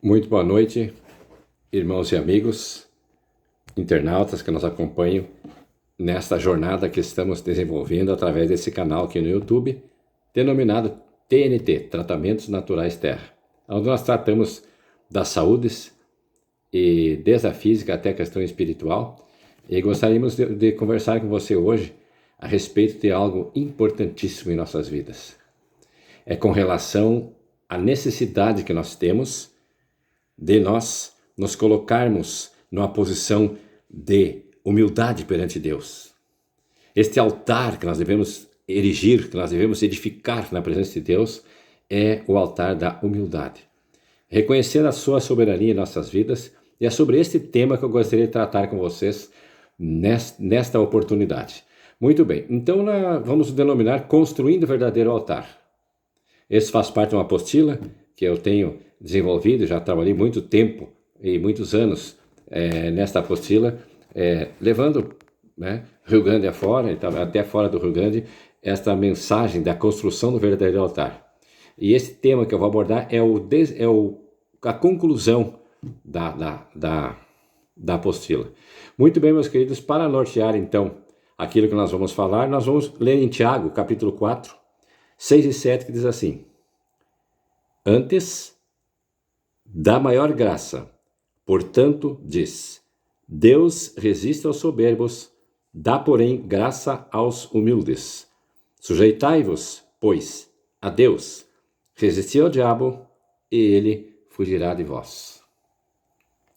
Muito boa noite, irmãos e amigos, internautas que nos acompanham nesta jornada que estamos desenvolvendo através desse canal aqui no YouTube, denominado TNT, Tratamentos Naturais Terra, onde nós tratamos das saúdes e desde a física até a questão espiritual. E gostaríamos de conversar com você hoje a respeito de algo importantíssimo em nossas vidas. É com relação à necessidade que nós temos de nós nos colocarmos numa posição de humildade perante Deus. Este altar que nós devemos erigir, que nós devemos edificar na presença de Deus, é o altar da humildade. Reconhecer a sua soberania em nossas vidas, e é sobre este tema que eu gostaria de tratar com vocês nesta oportunidade. Muito bem, então vamos denominar Construindo o Verdadeiro Altar. Esse faz parte de uma apostila que eu tenho desenvolvido, já trabalhei muito tempo e muitos anos nesta apostila, levando Rio Grande afora, até fora do Rio Grande, esta mensagem da construção do verdadeiro altar. E esse tema que eu vou abordar é a conclusão da apostila. Muito bem, meus queridos, para nortear então aquilo que nós vamos falar, nós vamos ler em Tiago, capítulo 4, 6 e 7, que diz assim: Antes da maior graça, portanto, diz: Deus resiste aos soberbos, dá, porém, graça aos humildes. Sujeitai-vos, pois, a Deus, resisti ao diabo, e ele fugirá de vós.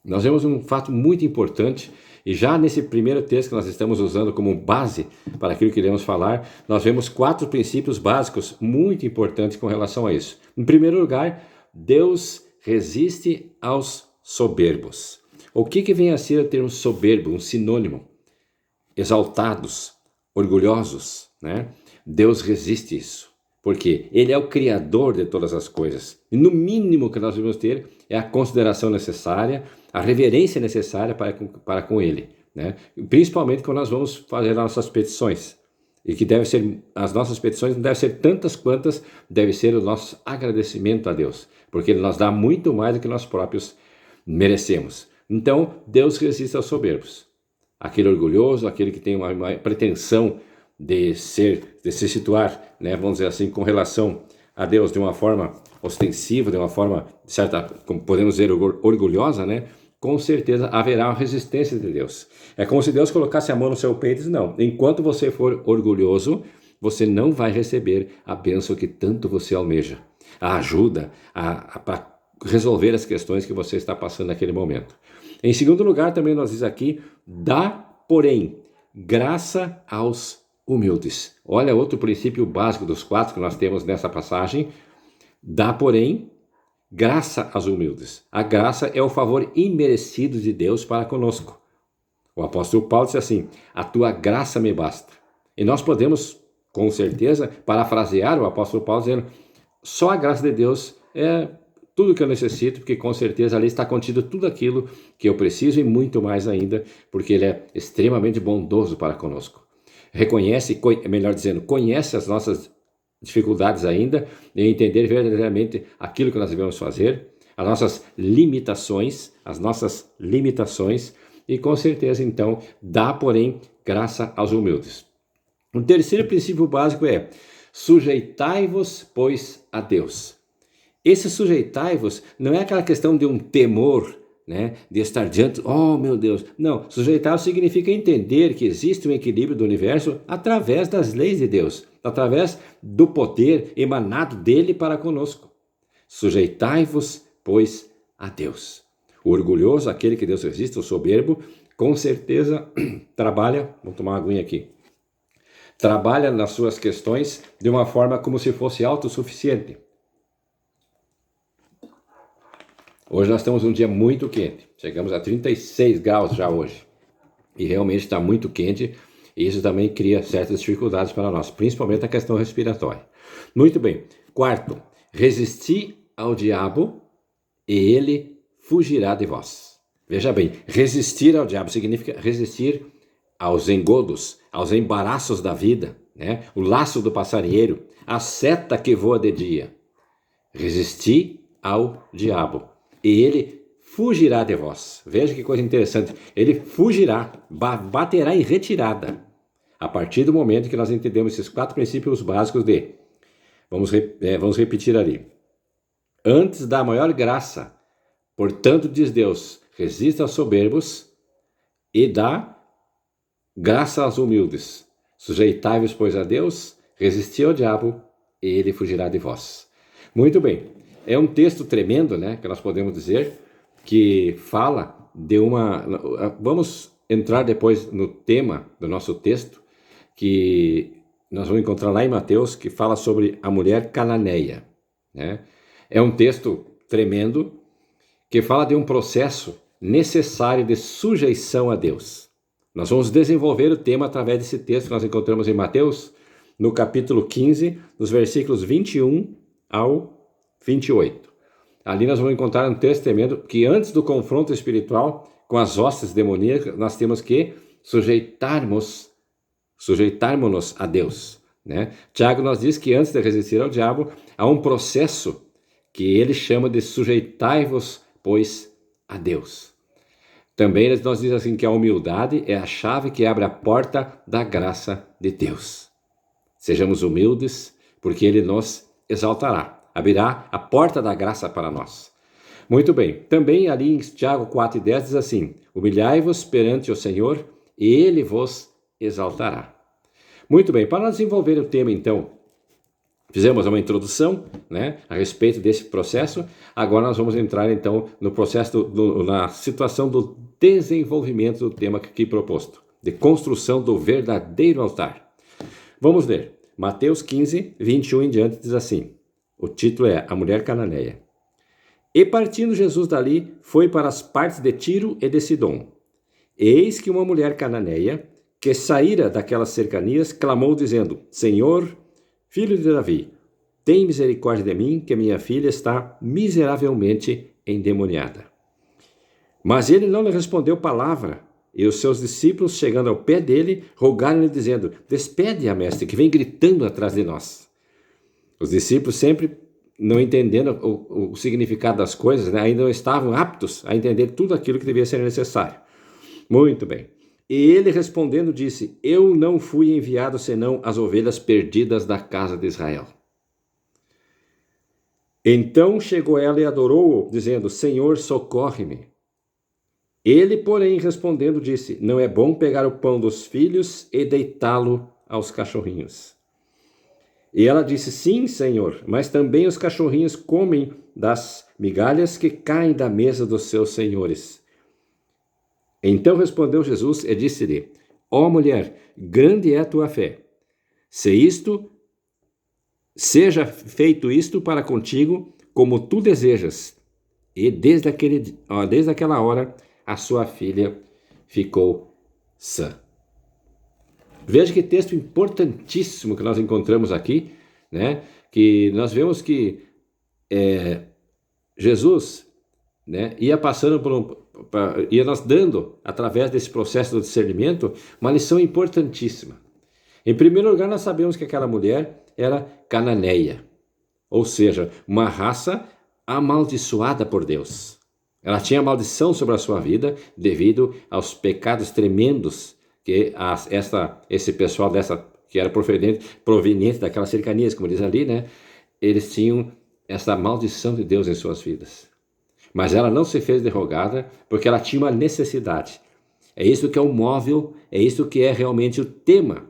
Nós vemos um fato muito importante, e já nesse primeiro texto que nós estamos usando como base para aquilo que iremos falar, nós vemos 4 princípios básicos muito importantes com relação a isso. Em primeiro lugar, Deus resiste aos soberbos. O que vem a ser o termo soberbo, um sinônimo? Exaltados, orgulhosos, né? Deus resiste isso, porque Ele é o Criador de todas as coisas. E no mínimo que nós devemos ter é a consideração necessária, a reverência necessária para com Ele, né? Principalmente quando nós vamos fazer as nossas petições. E que as nossas petições não devem ser tantas quantas deve ser o nosso agradecimento a Deus, porque Ele nos dá muito mais do que nós próprios merecemos. Então, Deus resiste aos soberbos. Aquele orgulhoso, aquele que tem uma pretensão de se situar, né, vamos dizer assim, com relação a Deus de uma forma ostensiva, de uma forma certa, como podemos dizer, orgulhosa, né? Com certeza haverá uma resistência de Deus. É como se Deus colocasse a mão no seu peito e diz: não, enquanto você for orgulhoso, você não vai receber a bênção que tanto você almeja, a ajuda para resolver as questões que você está passando naquele momento. Em segundo lugar, também nós diz aqui: dá, porém, graça aos humildes. Olha outro princípio básico dos 4 que nós temos nessa passagem. Dá, porém, graça aos humildes. A graça é o favor imerecido de Deus para conosco. O apóstolo Paulo disse assim: a tua graça me basta. E nós podemos, com certeza, parafrasear o apóstolo Paulo dizendo: só a graça de Deus é tudo que eu necessito, porque com certeza ali está contido tudo aquilo que eu preciso e muito mais ainda, porque Ele é extremamente bondoso para conosco. Reconhece, melhor dizendo, conhece as nossas dificuldades ainda e entender verdadeiramente aquilo que nós devemos fazer, as nossas limitações, e com certeza então dá, porém, graça aos humildes. O terceiro princípio básico é: sujeitai-vos, pois, a Deus. Esse sujeitai-vos não é aquela questão de um temor, né, de estar diante, oh meu Deus, não, sujeitar significa entender que existe um equilíbrio do universo através das leis de Deus, através do poder emanado dele para conosco. Sujeitai-vos, pois, a Deus. O orgulhoso, aquele que Deus resiste, o soberbo, com certeza trabalha, vou tomar uma aguinha aqui, trabalha nas suas questões de uma forma como se fosse autossuficiente. Hoje nós temos um dia muito quente, chegamos a 36 graus já hoje, e realmente está muito quente, e isso também cria certas dificuldades para nós, principalmente a questão respiratória. Muito bem, quarto, resisti ao diabo e ele fugirá de vós. Veja bem, resistir ao diabo significa resistir aos engodos, aos embaraços da vida, né? O laço do passarinheiro, a seta que voa de dia. Resisti ao diabo e ele fugirá de vós. Veja que coisa interessante. Ele fugirá, baterá em retirada. A partir do momento que nós entendemos esses 4 princípios básicos de... Vamos repetir ali. Antes da maior graça, portanto, diz Deus, resista aos soberbos e dá graça aos humildes. Sujeitai-vos, pois, a Deus, resisti ao diabo e ele fugirá de vós. Muito bem. É um texto tremendo, né, que nós podemos dizer, que fala de uma... Vamos entrar depois no tema do nosso texto, que nós vamos encontrar lá em Mateus, que fala sobre a mulher cananeia, né? É um texto tremendo, que fala de um processo necessário de sujeição a Deus. Nós vamos desenvolver o tema através desse texto que nós encontramos em Mateus, no capítulo 15, dos versículos 21 ao 28. Ali nós vamos encontrar um texto tremendo que antes do confronto espiritual com as hostes demoníacas, nós temos que sujeitarmos-nos a Deus, né? Tiago nos diz que antes de resistir ao diabo, há um processo que ele chama de sujeitai-vos, pois, a Deus. Também nós diz assim que a humildade é a chave que abre a porta da graça de Deus. Sejamos humildes, porque ele nos exaltará, abrirá a porta da graça para nós. Muito bem, também ali em Tiago 4:10 diz assim, humilhai-vos perante o Senhor e ele vos exaltará. Muito bem, para desenvolver o tema então, fizemos uma introdução, né, a respeito desse processo, agora nós vamos entrar então no processo, na situação do desenvolvimento do tema aqui proposto, de construção do verdadeiro altar. Vamos ler, Mateus 15, 21 em diante diz assim, o título é A Mulher Cananeia. E partindo Jesus dali, foi para as partes de Tiro e de Sidom. Eis que uma mulher cananeia, que saíra daquelas cercanias, clamou dizendo, Senhor, filho de Davi, tem misericórdia de mim, que minha filha está miseravelmente endemoniada. Mas ele não lhe respondeu palavra, e os seus discípulos, chegando ao pé dele, rogaram-lhe dizendo, despede-a, mestre, que vem gritando atrás de nós. Os discípulos sempre não entendendo o significado das coisas, né, ainda não estavam aptos a entender tudo aquilo que devia ser necessário. Muito bem. E ele respondendo disse, eu não fui enviado senão as ovelhas perdidas da casa de Israel. Então chegou ela e adorou-o, dizendo, Senhor, socorre-me. Ele, porém, respondendo disse, não é bom pegar o pão dos filhos e deitá-lo aos cachorrinhos. E ela disse, sim, Senhor, mas também os cachorrinhos comem das migalhas que caem da mesa dos seus senhores. Então respondeu Jesus e disse-lhe, ó mulher, grande é a tua fé. Seja feito isto para contigo, como tu desejas. E desde aquela hora, a sua filha ficou sã. Veja que texto importantíssimo que nós encontramos aqui, né? Que nós vemos que Jesus, né, ia passando ia nos dando, através desse processo do discernimento, uma lição importantíssima. Em primeiro lugar, nós sabemos que aquela mulher era cananeia, ou seja, uma raça amaldiçoada por Deus. Ela tinha maldição sobre a sua vida devido aos pecados tremendos que esse pessoal que era proveniente daquelas cercanias, como diz ali, né? Eles tinham essa maldição de Deus em suas vidas. Mas ela não se fez derrogada porque ela tinha uma necessidade. É isso que é o móvel, é isso que é realmente o tema.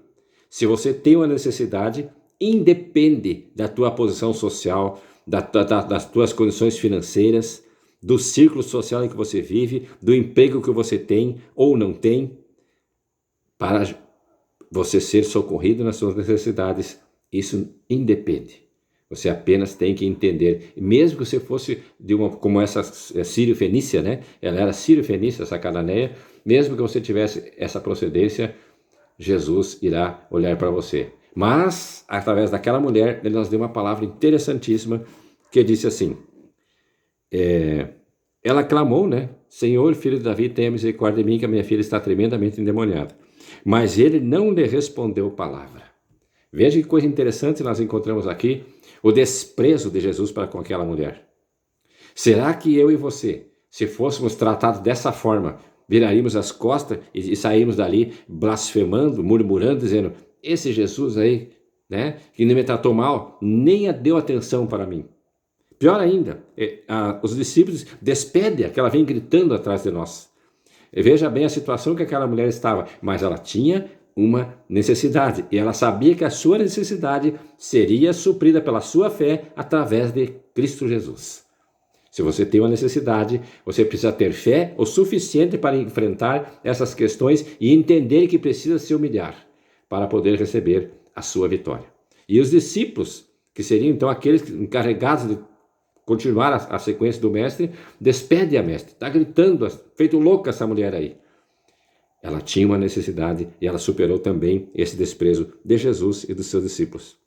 Se você tem uma necessidade, independe da tua posição social, das tuas condições financeiras, do círculo social em que você vive, do emprego que você tem ou não tem, para você ser socorrido nas suas necessidades, isso independe. Você apenas tem que entender, mesmo que você fosse como essa sírio-fenícia, né? Ela era sírio-fenícia, essa cananeia, mesmo que você tivesse essa procedência, Jesus irá olhar para você. Mas, através daquela mulher, ele nos deu uma palavra interessantíssima, que disse assim, ela clamou, né? Senhor, filho de Davi, tenha misericórdia de mim, que a minha filha está tremendamente endemoniada. Mas ele não lhe respondeu palavra. Veja que coisa interessante nós encontramos aqui, o desprezo de Jesus para com aquela mulher. Será que eu e você, se fôssemos tratados dessa forma, viraríamos as costas e saímos dali blasfemando, murmurando, dizendo: esse Jesus aí, né, que nem me tratou mal, nem deu atenção para mim. Pior ainda, os discípulos despedem, que ela vem gritando atrás de nós. E veja bem a situação que aquela mulher estava, mas ela tinha uma necessidade, e ela sabia que a sua necessidade seria suprida pela sua fé através de Cristo Jesus. Se você tem uma necessidade, você precisa ter fé o suficiente para enfrentar essas questões e entender que precisa se humilhar para poder receber a sua vitória. E os discípulos, que seriam então aqueles encarregados de continuar a sequência do mestre, despede a mestre. Está gritando, feito louca essa mulher aí. Ela tinha uma necessidade e ela superou também esse desprezo de Jesus e dos seus discípulos.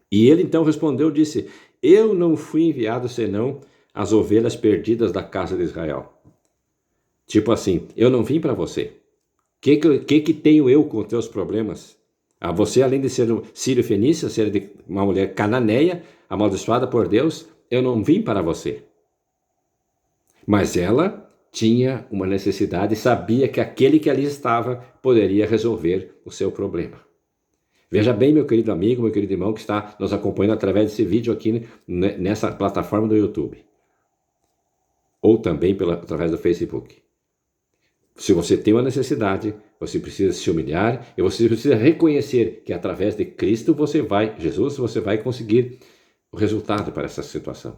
E ele então respondeu, disse: eu não fui enviado senão as ovelhas perdidas da casa de Israel. Tipo assim, eu não vim para você. O que tenho eu com os teus problemas? Você, além de ser um sírio-fenícia, ser uma mulher cananeia, amaldiçoada por Deus, eu não vim para você. Mas ela tinha uma necessidade e sabia que aquele que ali estava poderia resolver o seu problema. Veja bem, meu querido amigo, meu querido irmão que está nos acompanhando através desse vídeo aqui nessa plataforma do YouTube. Ou também através do Facebook. Se você tem uma necessidade, você precisa se humilhar e você precisa reconhecer que através de Cristo Jesus, você vai conseguir o resultado para essa situação.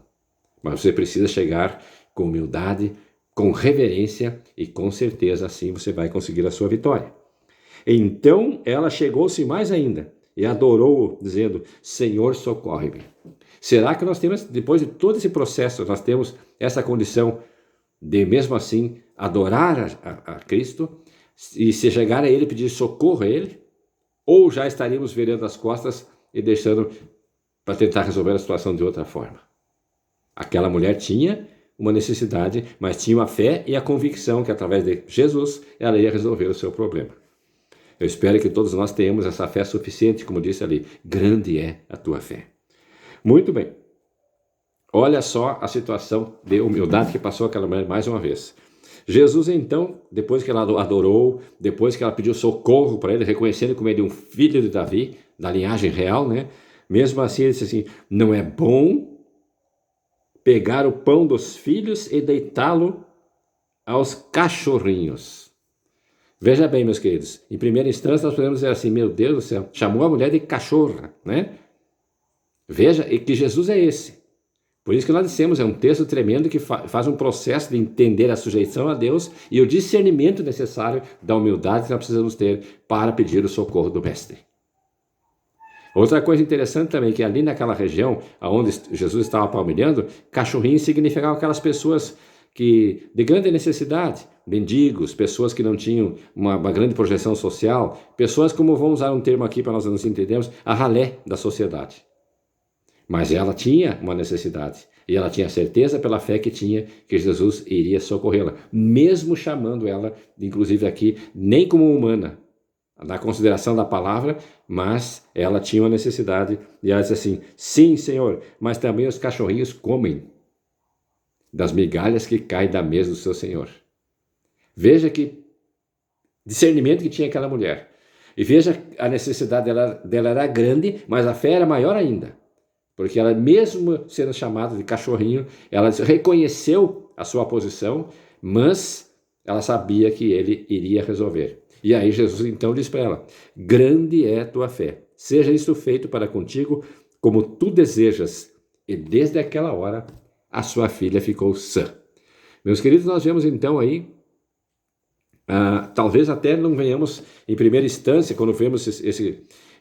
Mas você precisa chegar com humildade, com reverência e com certeza assim você vai conseguir a sua vitória. Então ela chegou-se mais ainda e adorou-o, dizendo: Senhor, socorre-me. Será que nós temos, depois de todo esse processo, nós temos essa condição de, mesmo assim, adorar a Cristo e se chegar a Ele pedir socorro a Ele? Ou já estaríamos virando as costas e deixando para tentar resolver a situação de outra forma? Aquela mulher tinha uma necessidade, mas tinha a fé e a convicção que através de Jesus ela ia resolver o seu problema. Eu espero que todos nós tenhamos essa fé suficiente, como disse ali, grande é a tua fé. Muito bem. Olha só a situação de humildade que passou aquela mulher mais uma vez. Jesus então, depois que ela adorou, depois que ela pediu socorro para ele, reconhecendo como ele um filho de Davi, da linhagem real, né? Mesmo assim ele disse assim: não é bom pegar o pão dos filhos e deitá-lo aos cachorrinhos. Veja bem, meus queridos, em primeira instância nós podemos dizer assim: meu Deus do céu, chamou a mulher de cachorra, né? Veja que Jesus é esse. Por isso que nós dissemos, é um texto tremendo que faz um processo de entender a sujeição a Deus e o discernimento necessário da humildade que nós precisamos ter para pedir o socorro do Mestre. Outra coisa interessante também, que ali naquela região onde Jesus estava palmilhando, cachorrinho significava aquelas pessoas de grande necessidade, mendigos, pessoas que não tinham uma grande projeção social, pessoas como, vamos usar um termo aqui para nós nos entendermos, a ralé da sociedade. Mas ela tinha uma necessidade e ela tinha certeza pela fé que tinha que Jesus iria socorrê-la, mesmo chamando ela, inclusive aqui, nem como humana, na consideração da palavra, mas ela tinha uma necessidade e ela disse assim: sim, Senhor, mas também os cachorrinhos comem das migalhas que caem da mesa do seu Senhor. Veja que discernimento que tinha aquela mulher. E veja a necessidade dela era grande, mas a fé era maior ainda. Porque ela, mesmo sendo chamada de cachorrinho, ela reconheceu a sua posição, mas ela sabia que ele iria resolver. E aí Jesus então disse para ela: grande é a tua fé, seja isso feito para contigo como tu desejas. E desde aquela hora a sua filha ficou sã. Meus queridos, nós vemos então aí, talvez até não venhamos em primeira instância, quando vemos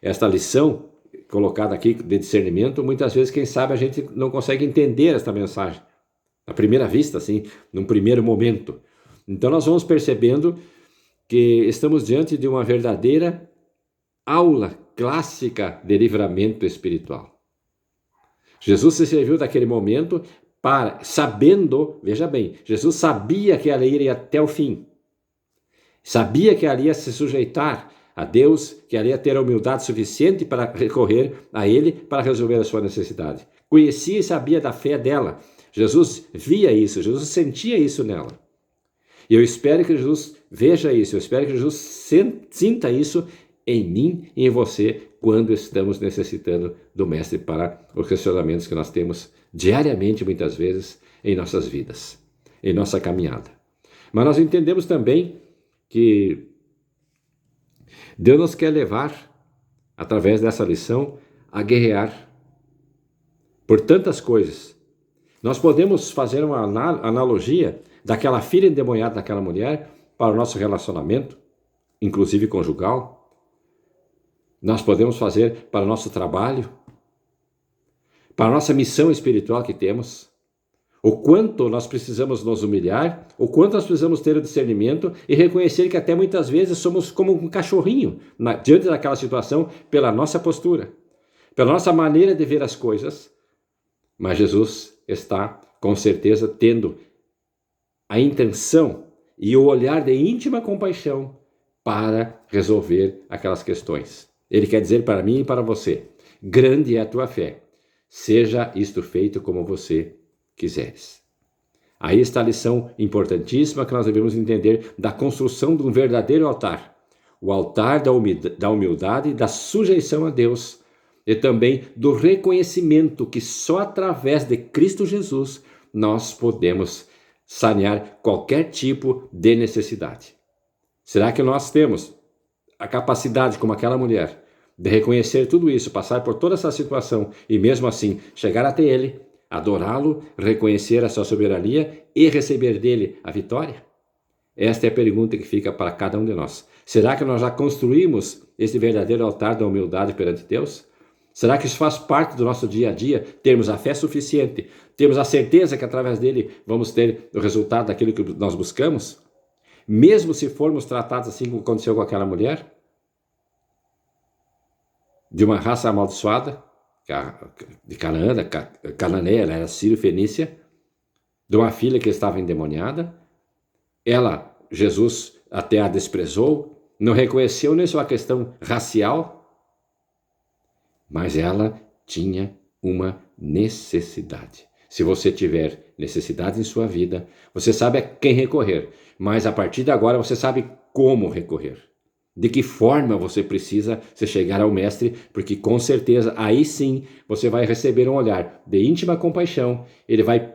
esta lição colocada aqui de discernimento, muitas vezes, quem sabe, a gente não consegue entender esta mensagem, à primeira vista, assim, num primeiro momento. Então nós vamos percebendo que estamos diante de uma verdadeira aula clássica de livramento espiritual. Jesus se serviu daquele momento sabendo, veja bem, Jesus sabia que ela iria até o fim, sabia que ela ia se sujeitar a Deus, que ela ia ter a humildade suficiente para recorrer a Ele para resolver a sua necessidade. Conhecia e sabia da fé dela. Jesus via isso, Jesus sentia isso nela. E eu espero que Jesus veja isso, eu espero que Jesus sinta isso em mim e em você quando estamos necessitando do Mestre para os questionamentos que nós temos diariamente, muitas vezes, em nossas vidas, em nossa caminhada. Mas nós entendemos também que Deus nos quer levar, através dessa lição, a guerrear por tantas coisas. Nós podemos fazer uma analogia daquela filha endemoniada daquela mulher para o nosso relacionamento, inclusive conjugal. Nós podemos fazer para o nosso trabalho, para a nossa missão espiritual que temos. O quanto nós precisamos nos humilhar, o quanto nós precisamos ter o discernimento e reconhecer que até muitas vezes somos como um cachorrinho diante daquela situação pela nossa postura, pela nossa maneira de ver as coisas. Mas Jesus está, com certeza, tendo a intenção e o olhar de íntima compaixão para resolver aquelas questões. Ele quer dizer para mim e para você: grande é a tua fé, seja isto feito como você quiseres. Aí está a lição importantíssima que nós devemos entender da construção de um verdadeiro altar. O altar da humildade e da sujeição a Deus, e também do reconhecimento que só através de Cristo Jesus nós podemos sanear qualquer tipo de necessidade. Será que nós temos a capacidade, como aquela mulher, de reconhecer tudo isso, passar por toda essa situação e mesmo assim chegar até Ele, adorá-lo, reconhecer a sua soberania e receber dele a vitória? Esta é a pergunta que fica para cada um de nós. Será que nós já construímos esse verdadeiro altar da humildade perante Deus? Será que isso faz parte do nosso dia a dia? Termos a fé suficiente? Termos a certeza que através dele vamos ter o resultado daquilo que nós buscamos? Mesmo se formos tratados assim como aconteceu com aquela mulher? De uma raça amaldiçoada, de Canaã, da Cananeia, ela era sírio-fenícia, de uma filha que estava endemoniada. Jesus até a desprezou, não reconheceu nem sua questão racial, mas ela tinha uma necessidade. Se você tiver necessidade em sua vida, você sabe a quem recorrer, mas a partir de agora você sabe como recorrer. De que forma você precisa se chegar ao Mestre, porque com certeza aí sim você vai receber um olhar de íntima compaixão, ele vai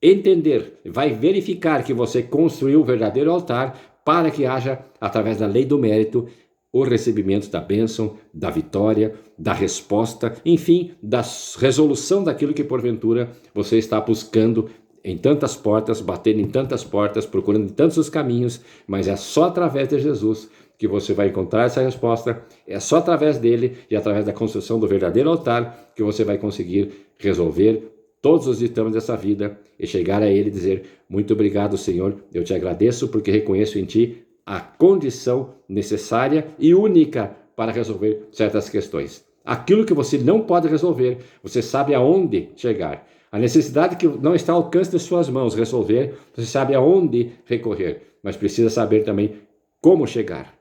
entender, vai verificar que você construiu o verdadeiro altar para que haja, através da lei do mérito, o recebimento da bênção, da vitória, da resposta, enfim, da resolução daquilo que porventura você está buscando em tantas portas, batendo em tantas portas, procurando em tantos caminhos, mas é só através de Jesus que você vai encontrar essa resposta, é só através dele e através da construção do verdadeiro altar que você vai conseguir resolver todos os ditames dessa vida e chegar a ele e dizer: muito obrigado, Senhor, eu te agradeço porque reconheço em ti a condição necessária e única para resolver certas questões. Aquilo que você não pode resolver, você sabe aonde chegar. A necessidade que não está ao alcance de suas mãos resolver, você sabe aonde recorrer, mas precisa saber também como chegar,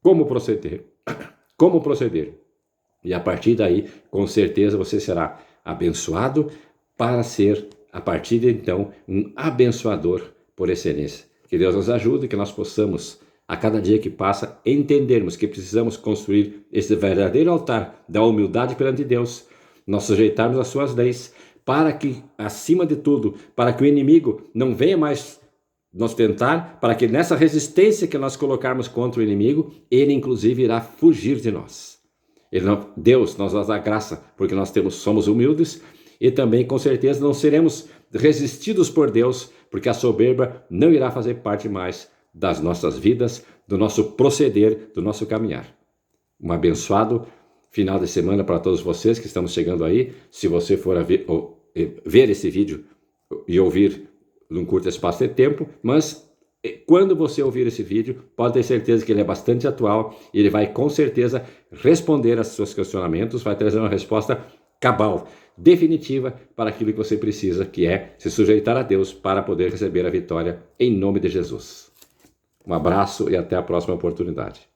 como proceder. E a partir daí, com certeza, você será abençoado para ser, a partir de então, um abençoador por excelência. Que Deus nos ajude, que nós possamos, a cada dia que passa, entendermos que precisamos construir esse verdadeiro altar da humildade perante Deus, nós sujeitarmos as suas leis, para que, acima de tudo, para que o inimigo não venha mais nos tentar, para que nessa resistência que nós colocarmos contra o inimigo, ele inclusive irá fugir de nós. Deus nos dá graça, porque nós somos humildes, e também com certeza não seremos resistidos por Deus, porque a soberba não irá fazer parte mais das nossas vidas, do nosso proceder, do nosso caminhar. Um abençoado final de semana para todos vocês que estamos chegando aí. Se você for ver esse vídeo e ouvir num curto espaço de tempo, mas quando você ouvir esse vídeo, pode ter certeza que ele é bastante atual e ele vai com certeza responder aos seus questionamentos, vai trazer uma resposta cabal, definitiva para aquilo que você precisa, que é se sujeitar a Deus para poder receber a vitória em nome de Jesus. Um abraço e até a próxima oportunidade.